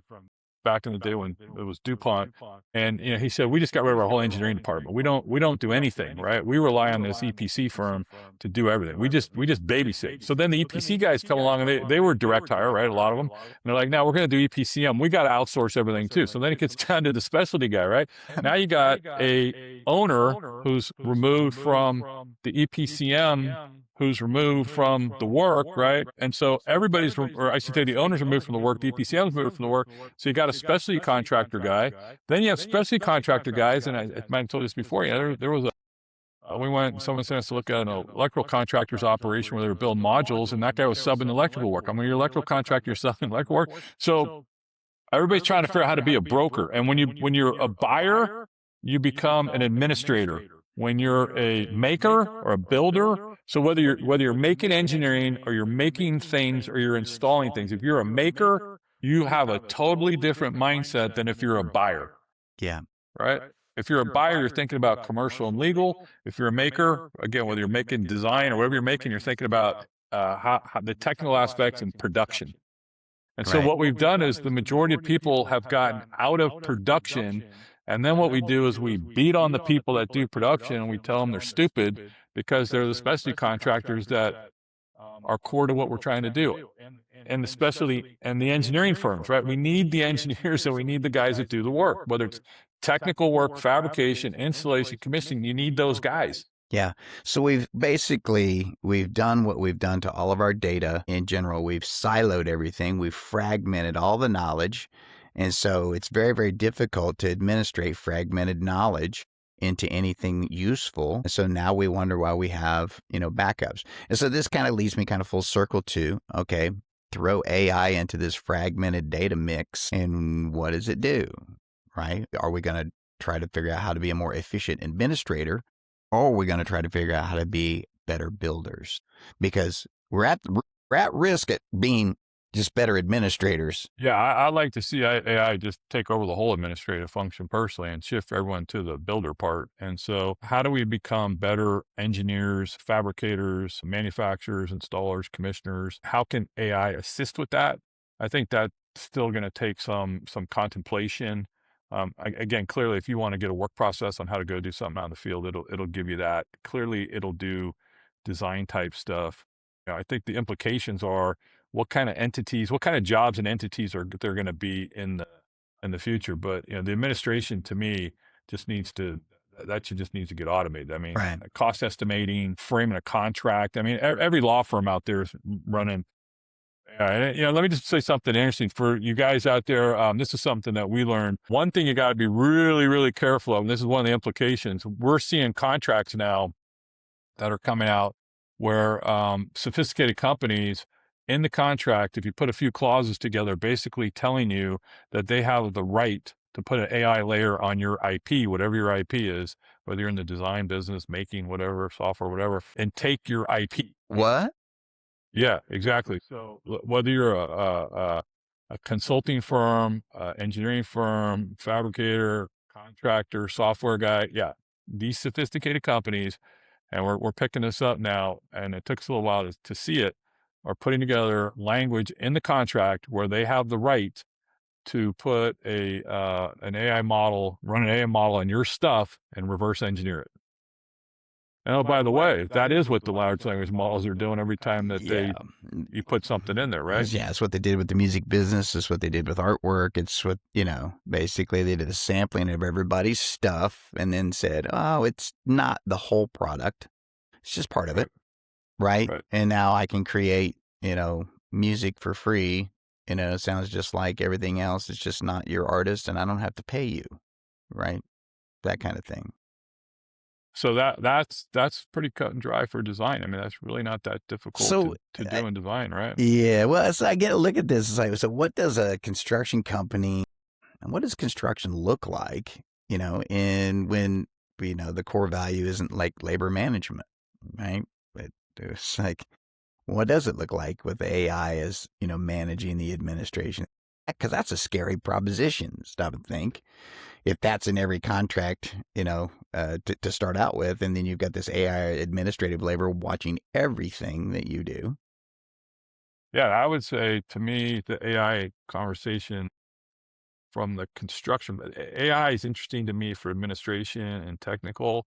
back in the day when it was DuPont. And, he said, we just got rid of our whole engineering department. We don't do anything, right? We rely on this EPC firm to do everything. We just babysit. So then the EPC guys come along, and they were direct hire, right? A lot of them. And they're like, now we're going to do EPCM. We got to outsource everything too. So then it gets down to the specialty guy, right? Now you got a owner who's removed from the EPCM, who's removed from the work, right? And so or I should say the owner's removed from the work, the EPCM's removed from the work. So you got a specialty contractor guy. Then you have specialty contractor guys, and I might have told you this before. There was someone sent us to look at an electrical contractor's operation where they were building modules, and that guy was subbing electrical work. You're electrical contractor, you're subbing electrical work. So everybody's trying to figure out how to be a broker. And when you're a buyer, you become an administrator. When you're a maker or a builder, so whether you're making engineering, or you're making things, or you're installing things, if you're a maker, you have a totally different mindset than if you're a buyer. Yeah. Right? If you're a buyer, you're thinking about commercial and legal. If you're a maker, again, whether you're making design or whatever you're making, you're thinking about how the technical aspects and production. And so Right. what we've done is the majority of people have gotten out of production. And then what we do is we beat on the people that do production and we tell them they're stupid because they're the specialty contractors that are core to what we're trying to do. And especially and the engineering firms, right? We need the engineers and we need the guys that do the work, whether it's technical work, fabrication, installation, commissioning, you need those guys. Yeah. So we've done what we've done to all of our data in general. We've siloed everything. We've fragmented all the knowledge. And so it's very, very difficult to administrate fragmented knowledge into anything useful. And so now we wonder why we have, backups. And so this kind of leads me kind of full circle to, okay, throw AI into this fragmented data mix and what does it do? Right? Are we going to try to figure out how to be a more efficient administrator? Or are we going to try to figure out how to be better builders? Because we're at risk at being just better administrators. Yeah, I like to see AI just take over the whole administrative function personally and shift everyone to the builder part. And so how do we become better engineers, fabricators, manufacturers, installers, commissioners? How can AI assist with that? I think that's still going to take some contemplation. Again, clearly, if you want to get a work process on how to go do something out in the field, it'll give you that. Clearly, it'll do design type stuff. I think the implications are what kind of entities, what kind of jobs and entities are they're going to be in the future. But the administration to me just needs to get automated. I mean, Right. cost estimating, framing a contract. I mean, every law firm out there is running. Let me just say something interesting for you guys out there. This is something that we learned. One thing you got to be really, really careful of, and this is one of the implications. We're seeing contracts now that are coming out where sophisticated companies in the contract, if you put a few clauses together, basically telling you that they have the right to put an AI layer on your IP, whatever your IP is, whether you're in the design business, making whatever, software, whatever, and take your IP. What? Yeah, exactly. So whether you're a consulting firm, engineering firm, fabricator, contractor, software guy, yeah, these sophisticated companies, and we're picking this up now, and it took us a little while to see it, are putting together language in the contract where they have the right to put an AI model, run an AI model on your stuff and reverse engineer it. And oh, by the way, that is what the large language models are doing every time that you put something in there, right? Yeah, it's what they did with the music business. It's what they did with artwork. It's what, basically they did a sampling of everybody's stuff and then said, oh, it's not the whole product. It's just part of it. Right? And now I can create, music for free. It sounds just like everything else. It's just not your artist and I don't have to pay you. Right? That kind of thing. So that's pretty cut and dry for design. I mean, that's really not that difficult to do in design, right? Yeah. Well, so I get a look at this. It's like, so what does a construction company, and what does construction look like, and when, the core value isn't like labor management, right? But it's like, what does it look like with AI as, managing the administration? Because that's a scary proposition, stop and think. If that's in every contract, to start out with, and then you've got this AI administrative labor watching everything that you do. Yeah, I would say to me, the AI conversation from the construction, AI is interesting to me for administration and technical.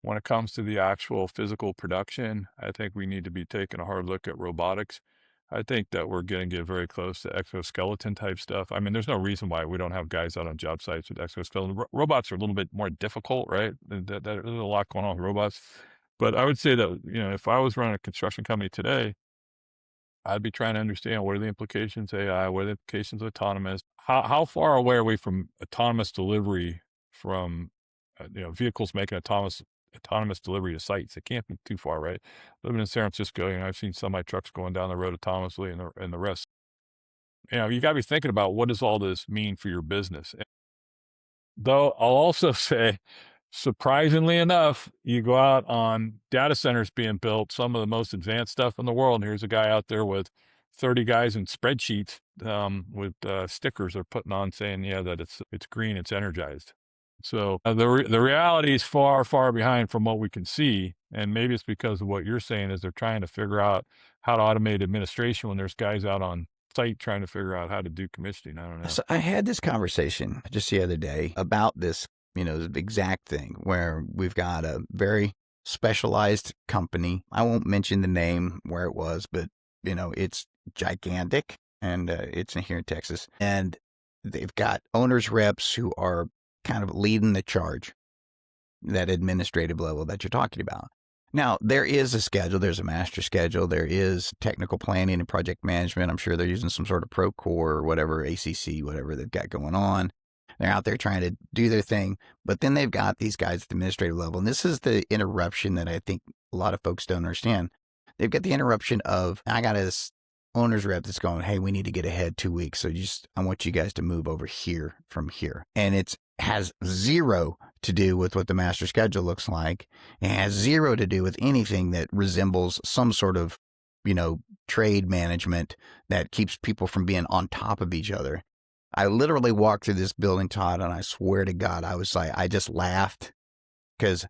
When it comes to the actual physical production, I think we need to be taking a hard look at robotics. I think that we're going to get very close to exoskeleton type stuff. I mean, there's no reason why we don't have guys out on job sites with exoskeleton. Robots are a little bit more difficult, right? There's a lot going on with robots. But I would say that, if I was running a construction company today, I'd be trying to understand what are the implications of AI, what are the implications of autonomous, how far away are we from autonomous delivery from, vehicles making autonomous delivery to sites. It can't be too far, right? Living in San Francisco, I've seen semi trucks going down the road autonomously and the rest. You got to be thinking about what does all this mean for your business. Though I'll also say, surprisingly enough, you go out on data centers being built, some of the most advanced stuff in the world. And here's a guy out there with 30 guys in spreadsheets with stickers they're putting on saying, that it's green, it's energized. So the reality is far, far behind from what we can see. And maybe it's because of what you're saying is they're trying to figure out how to automate administration when there's guys out on site trying to figure out how to do commissioning. I don't know. So I had this conversation just the other day about this, exact thing where we've got a very specialized company. I won't mention the name where it was, but it's gigantic, and it's in here in Texas, and they've got owners reps who are kind of leading the charge, that administrative level that you're talking about. Now, there is a schedule. There's a master schedule. There is technical planning and project management. I'm sure they're using some sort of Procore or whatever, ACC, whatever they've got going on. They're out there trying to do their thing. But then they've got these guys at the administrative level. And this is the interruption that I think a lot of folks don't understand. They've got the interruption of, I got this owner's rep that's going, hey, we need to get ahead 2 weeks. So I want you guys to move over here from here. And it has zero to do with what the master schedule looks like. It has zero to do with anything that resembles some sort of, trade management that keeps people from being on top of each other. I literally walked through this building, Todd, and I swear to God, I was like, I just laughed because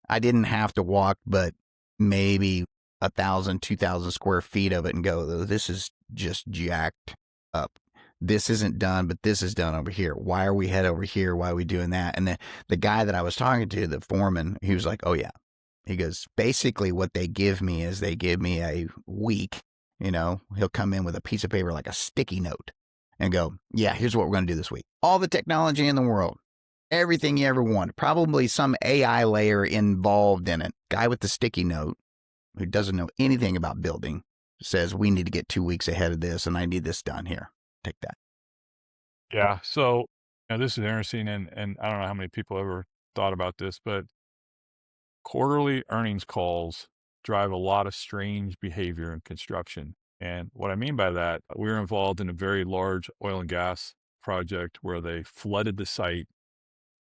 I didn't have to walk but maybe 1,000, 2,000 square feet of it and go, this is just jacked up. This isn't done, but this is done over here. Why are we head over here? Why are we doing that? And the guy that I was talking to, the foreman, he was like, oh yeah. He goes, basically what they give me is they give me a week, he'll come in with a piece of paper, like a sticky note, and go, yeah, here's what we're going to do this week. All the technology in the world, everything you ever want, probably some AI layer involved in it. Guy with the sticky note who doesn't know anything about building says, we need to get 2 weeks ahead of this and I need this done here. Take that. Yeah. So this is interesting. And I don't know how many people ever thought about this, but quarterly earnings calls drive a lot of strange behavior in construction. And what I mean by that, we were involved in a very large oil and gas project where they flooded the site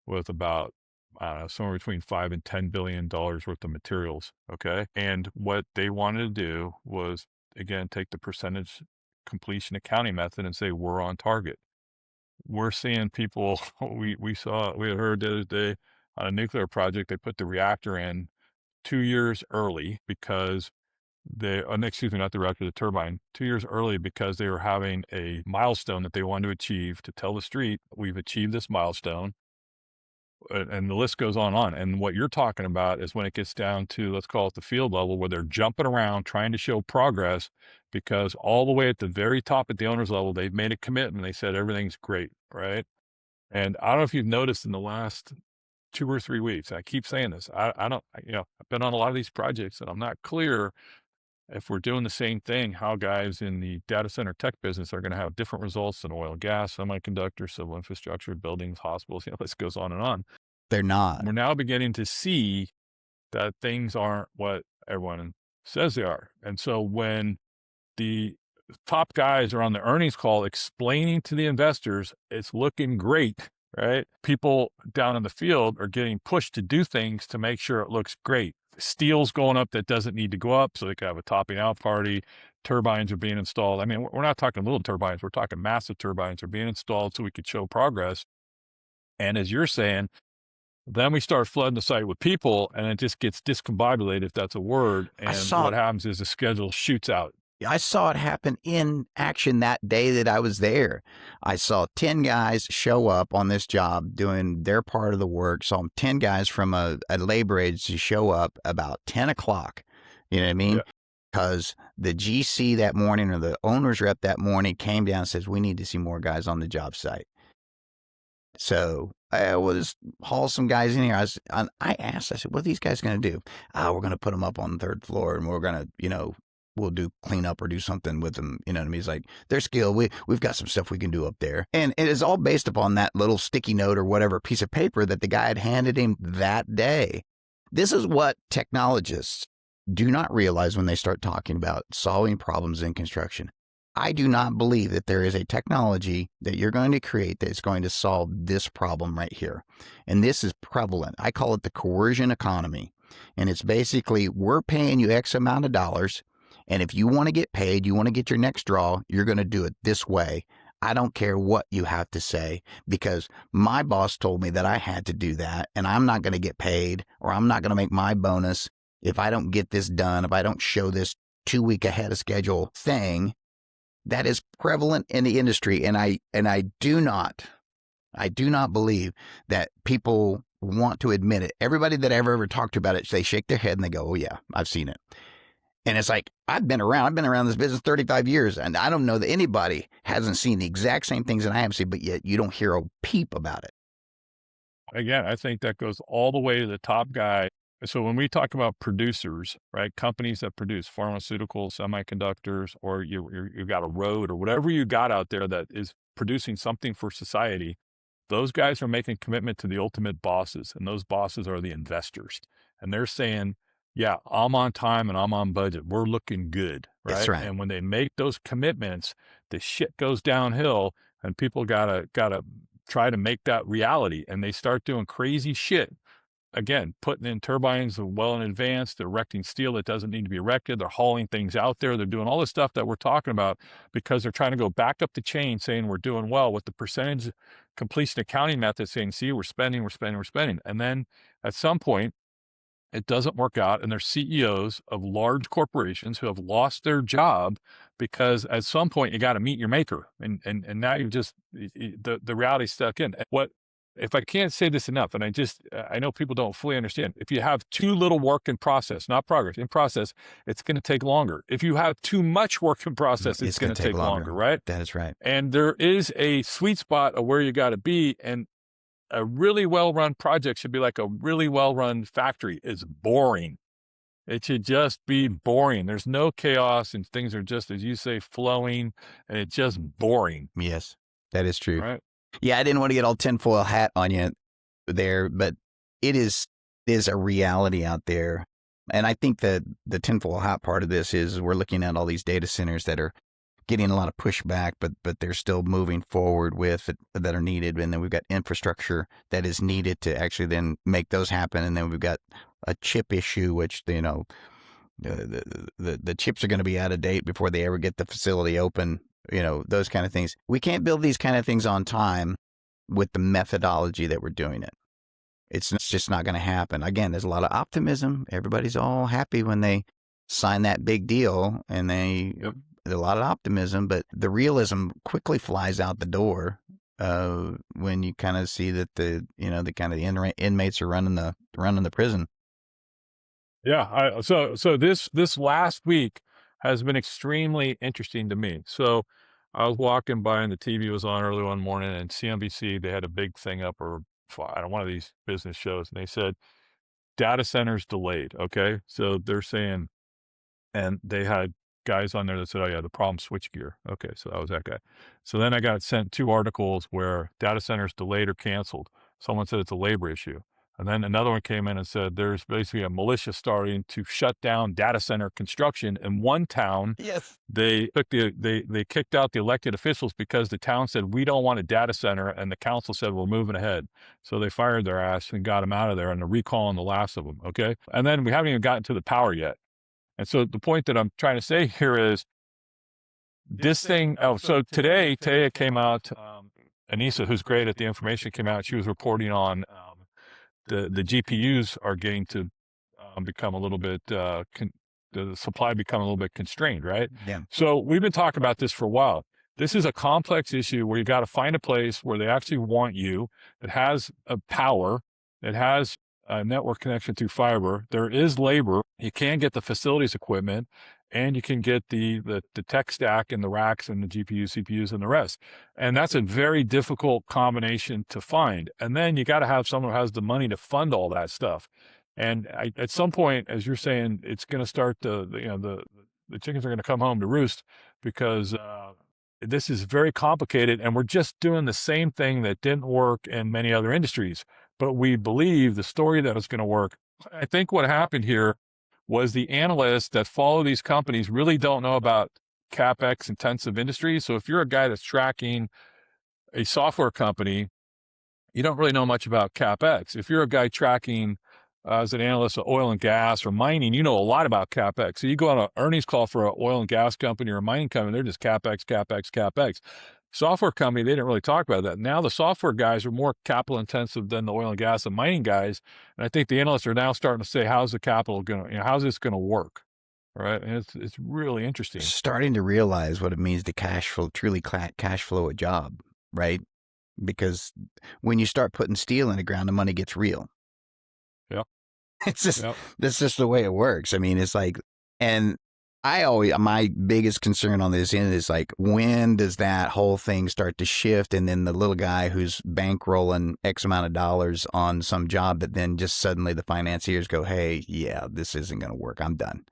with about, I don't know, somewhere between $5 and $10 billion worth of materials. Okay. And what they wanted to do was, again, take the percentage completion accounting method and say, we're on target. We're seeing people, we had heard the other day on a nuclear project, they put the reactor in 2 years early because excuse me, not the reactor, the turbine, 2 years early because they were having a milestone that they wanted to achieve to tell the street, we've achieved this milestone. And the list goes on. And what you're talking about is when it gets down to, let's call it the field level, where they're jumping around trying to show progress because all the way at the very top at the owner's level, they've made a commitment. They said everything's great, right? And I don't know if you've noticed in the last 2 or 3 weeks, I keep saying this, I don't, I've been on a lot of these projects and I'm not clear if we're doing the same thing, how guys in the data center tech business are going to have different results than oil and gas, semiconductor, civil infrastructure, buildings, hospitals, this goes on and on. They're not. We're now beginning to see that things aren't what everyone says they are. And so when the top guys are on the earnings call explaining to the investors, it's looking great, right? People down in the field are getting pushed to do things to make sure it looks great. Steel's going up that doesn't need to go up so they can have a topping out party. Turbines are being installed. I mean, we're not talking little turbines. We're talking massive turbines are being installed so we could show progress. And as you're saying, then we start flooding the site with people and it just gets discombobulated, if that's a word. And what happens is the schedule shoots out. I saw it happen in action that day that I was there. I saw 10 guys show up on this job doing their part of the work. Saw 10 guys from a labor agency show up about 10 o'clock. You know what I mean? Because the GC that morning or the owner's rep that morning came down and says, we need to see more guys on the job site. So I was haul some guys in here. I asked, I said, what are these guys going to do? We're going to put them up on the 3rd floor and we're going to, we'll do cleanup or do something with them. You know what I mean? He's like, they're skilled. We've got some stuff we can do up there. And it is all based upon that little sticky note or whatever piece of paper that the guy had handed him that day. This is what technologists do not realize when they start talking about solving problems in construction. I do not believe that there is a technology that you're going to create that's going to solve this problem right here. And this is prevalent. I call it the coercion economy. And it's basically, we're paying you X amount of dollars. And if you want to get paid, you want to get your next draw, you're going to do it this way. I don't care what you have to say because my boss told me that I had to do that and I'm not going to get paid or I'm not going to make my bonus if I don't get this done, if I don't show this 2 week ahead of schedule thing. That is prevalent in the industry, and I do not believe that people want to admit it. Everybody that I've ever talked to about it, they shake their head and they go, "Oh yeah, I've seen it." And it's like, I've been around this business 35 years, and I don't know that anybody hasn't seen the exact same things that I have seen, but yet you don't hear a peep about it. Again, I think that goes all the way to the top guy. So when we talk about producers, right, companies that produce pharmaceuticals, semiconductors, or you've got a road or whatever you got out there that is producing something for society, those guys are making commitment to the ultimate bosses, and those bosses are the investors. And they're saying, yeah, I'm on time and I'm on budget. We're looking good, That's right? right. And when they make those commitments, the shit goes downhill, and people gotta try to make that reality, and they start doing crazy shit. Again, putting in turbines well in advance, they're erecting steel that doesn't need to be erected, they're hauling things out there, they're doing all this stuff that we're talking about because they're trying to go back up the chain saying we're doing well with the percentage completion accounting method saying, see, we're spending. And then at some point, it doesn't work out, and they're CEOs of large corporations who have lost their job because at some point you got to meet your maker, and now you've just the reality stuck in. What if I can't say this enough? And I know people don't fully understand. If you have too little work in process, not progress in process, it's going to take longer. If you have too much work in process, it's going to take longer, right? That is right. And there is a sweet spot of where you got to be, and a really well-run project should be like a really well-run factory. It's boring. It should just be boring. There's no chaos, and things are just, as you say, flowing, and it's just boring. Yes, that is true. Right? Yeah, I didn't want to get all tinfoil hat on you there, but it is a reality out there. And I think that the tinfoil hat part of this is we're looking at all these data centers that are getting a lot of pushback, but they're still moving forward with it, that are needed. And then we've got infrastructure that is needed to actually then make those happen. And then we've got a chip issue, which, the chips are going to be out of date before they ever get the facility open, those kind of things. We can't build these kind of things on time with the methodology that we're doing it. It's just not going to happen. Again, there's a lot of optimism. Everybody's all happy when they sign that big deal, and there's a lot of optimism, but the realism quickly flies out the door when you kind of see that the inmates are running the prison. Yeah. So this last week has been extremely interesting to me. So I was walking by and the TV was on early one morning, and CNBC, they had a big thing up, or I don't one of these business shows, and they said data centers delayed. Okay. So they're saying, and they had guys on there that said, oh yeah, the problem switchgear. Okay. So that was that guy. So then I got sent 2 articles where data centers delayed or canceled. Someone said it's a labor issue. And then another one came in and said there's basically a militia starting to shut down data center construction in one town. Yes. They took they kicked out the elected officials because the town said we don't want a data center, and the council said we're moving ahead. So they fired their ass and got them out of there, and they're recalling the last of them. Okay. And then we haven't even gotten to the power yet. And so the point that I'm trying to say here is this thing. Oh, so today it came out. Anissa, who's great at the information, came out. She was reporting on the GPUs are getting to become a little bit, the supply become a little bit constrained, right? Yeah. So we've been talking about this for a while. This is a complex issue where you got to find a place where they actually want you, that has a power, that has a network connection through fiber. There is labor. You can get the facilities equipment, and you can get the tech stack and the racks and the GPUs, CPUs, and the rest. And that's a very difficult combination to find. And then you got to have someone who has the money to fund all that stuff. And at some point, as you're saying, it's going to start the chickens are going to come home to roost, because this is very complicated, and we're just doing the same thing that didn't work in many other industries. But we believe the story that is going to work. I think what happened here was the analysts that follow these companies really don't know about CapEx intensive industries. So if you're a guy that's tracking a software company, you don't really know much about CapEx. If you're a guy tracking as an analyst of oil and gas or mining, you know a lot about CapEx. So you go on an earnings call for an oil and gas company or a mining company, they're just CapEx, CapEx, CapEx. Software company, they didn't really talk about that. Now the software guys are more capital intensive than the oil and gas and mining guys. And I think the analysts are now starting to say, how's the capital going to, how's this going to work? right? And it's really interesting. Starting to realize what it means to truly cash flow a job, right? Because when you start putting steel in the ground, the money gets real. Yeah, It's just, yeah. that's just the way it works. I mean, it's like, and my biggest concern on this end is like, when does that whole thing start to shift? And then the little guy who's bankrolling X amount of dollars on some job, but then just suddenly the financiers go, hey, yeah, this isn't going to work. I'm done.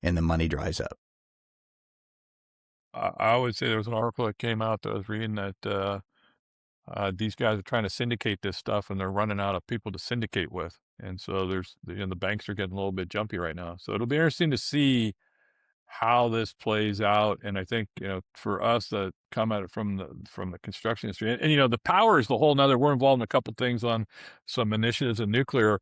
And the money dries up. I would say there was an article that came out that I was reading that these guys are trying to syndicate this stuff, and they're running out of people to syndicate with. And so the banks are getting a little bit jumpy right now. So it'll be interesting to see how this plays out. And I think, for us that come at it from the construction industry, and the power is the whole nother. We're involved in a couple things on some initiatives in nuclear,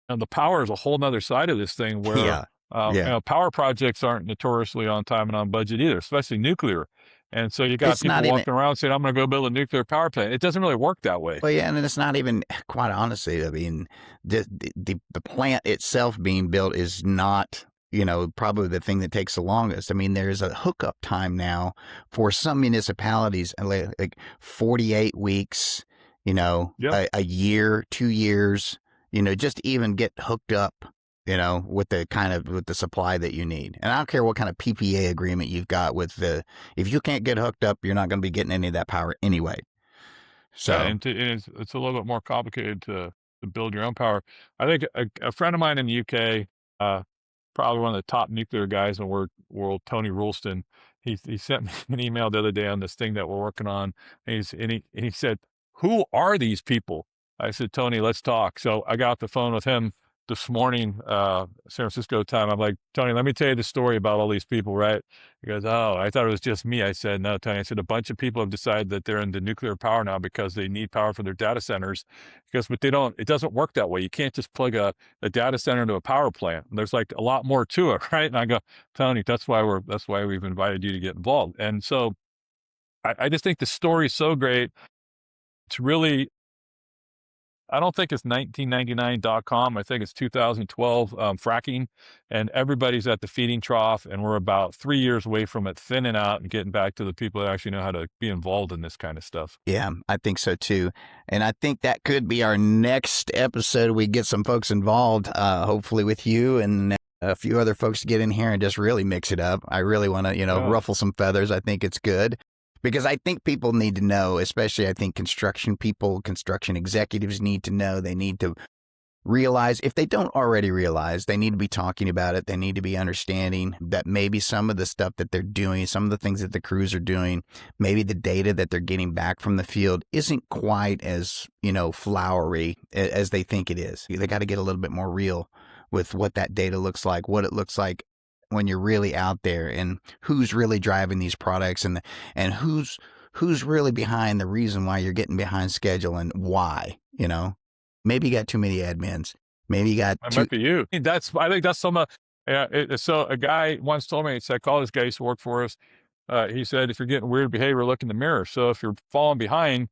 and the power is a whole nother side of this thing where, Yeah. Yeah. power projects aren't notoriously on time and on budget either, especially nuclear. And so you got It's people not even, walking around saying, I'm going to go build a nuclear power plant. It doesn't really work that way. well, yeah, and it's not even, quite honestly, I mean, the plant itself being built is not, probably the thing that takes the longest. I mean, there's a hookup time now for some municipalities, like 48 weeks, Yep. a year, 2 years, just to even get hooked up, with the supply that you need. And I don't care what kind of PPA agreement you've got if you can't get hooked up, you're not going to be getting any of that power anyway. Yeah, So, and it's a little bit more complicated to build your own power. I think a friend of mine in the UK, uh, probably one of the top nuclear guys in the world, Tony Rulston, he sent me an email the other day on this thing that we're working on, and he said, "Who are these people?" I said, "Tony, let's talk." So I got off the phone with him this morning, San Francisco time. I'm like, "Tony, let me tell you the story about all these people, right?" He goes, "Oh, I thought it was just me." I said, "No, Tony." I said, "A bunch of people have decided that they're into nuclear power now because they need power for their data centers." Because, but it doesn't work that way. You can't just plug a data center into a power plant. There's like a lot more to it, right? And I go, "Tony, that's why we've invited you to get involved." And so I just think the story is so great. It's really, I don't think it's 1999.com. I think it's 2012, fracking, and everybody's at the feeding trough, and we're about 3 years away from it thinning out and getting back to the people that actually know how to be involved in this kind of stuff. yeah, I think so too. And I think that could be our next episode. We get some folks involved, hopefully with you and a few other folks to get in here and just really mix it up. I really want to, Yeah. ruffle some feathers. I think it's good because I think people need to know, especially I think construction people, construction executives need to know. They need to realize, if they don't already realize, they need to be talking about it. They need to be understanding that maybe some of the stuff that they're doing, some of the things that the crews are doing, maybe the data that they're getting back from the field isn't quite as, flowery as they think it is. They got to get a little bit more real with what that data looks like, what it looks like when you're really out there, and who's really driving these products, and who's really behind the reason why you're getting behind schedule and why, Maybe you got too many admins. Maybe you got It too. might be you. I think that's some, yeah. So a guy once told me, a psychologist guy used to work for us. He said, if you're getting weird behavior, look in the mirror. So if you're falling behind,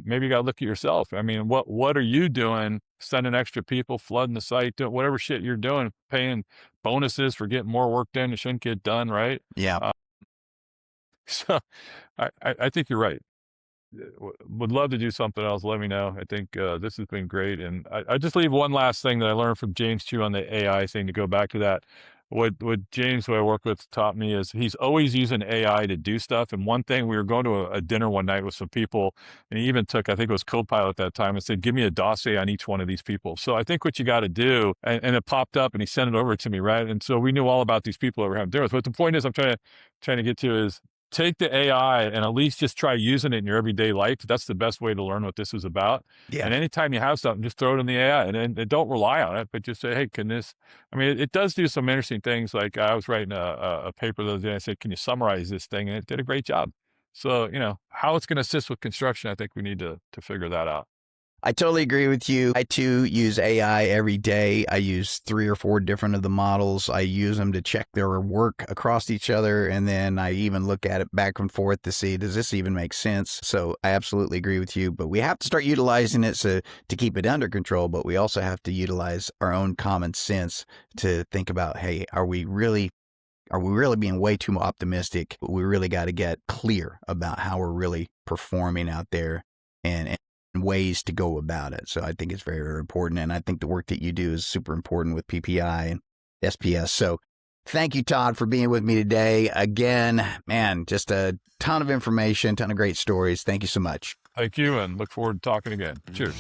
maybe you got to look at yourself. I mean, what are you doing? Sending extra people, flooding the site, doing whatever shit you're doing, paying bonuses for getting more work done that shouldn't get done, right? Yeah. Uh, so I think you're right. Would love to do something else. Let me know. I think this has been great. And I just leave one last thing that I learned from James Chu on the AI thing, to go back to that. What James, who I work with, taught me is he's always using AI to do stuff. And one thing, we were going to a dinner one night with some people, and he even took, I think it was Copilot at that time, and said, "Give me a dossier on each one of these people." So I think what you got to do, and it popped up, and he sent it over to me, right? And so we knew all about these people that we're having dinner with. But the point is, I'm trying to get to is, take the AI and at least just try using it in your everyday life. That's the best way to learn what this is about. Yeah. And anytime you have something, just throw it in the AI, and don't rely on it, but just say, "Hey, can this," I mean, it does do some interesting things. Like I was writing a paper the other day. I said, "Can you summarize this thing?" And it did a great job. So, how it's going to assist with construction, I think we need to figure that out. I totally agree with you. I too use AI every day. I use 3 or 4 different of the models. I use them to check their work across each other. And then I even look at it back and forth to see, does this even make sense? So I absolutely agree with you, but we have to start utilizing it to keep it under control. But we also have to utilize our own common sense to think about, hey, are we really being way too optimistic? We really got to get clear about how we're really performing out there and ways to go about it. So I think it's very, very important. And I think the work that you do is super important with PPI and SPS. So thank you, Todd, for being with me today. Again, man, just a ton of information, ton of great stories. Thank you so much. Thank you, and look forward to talking again. Cheers.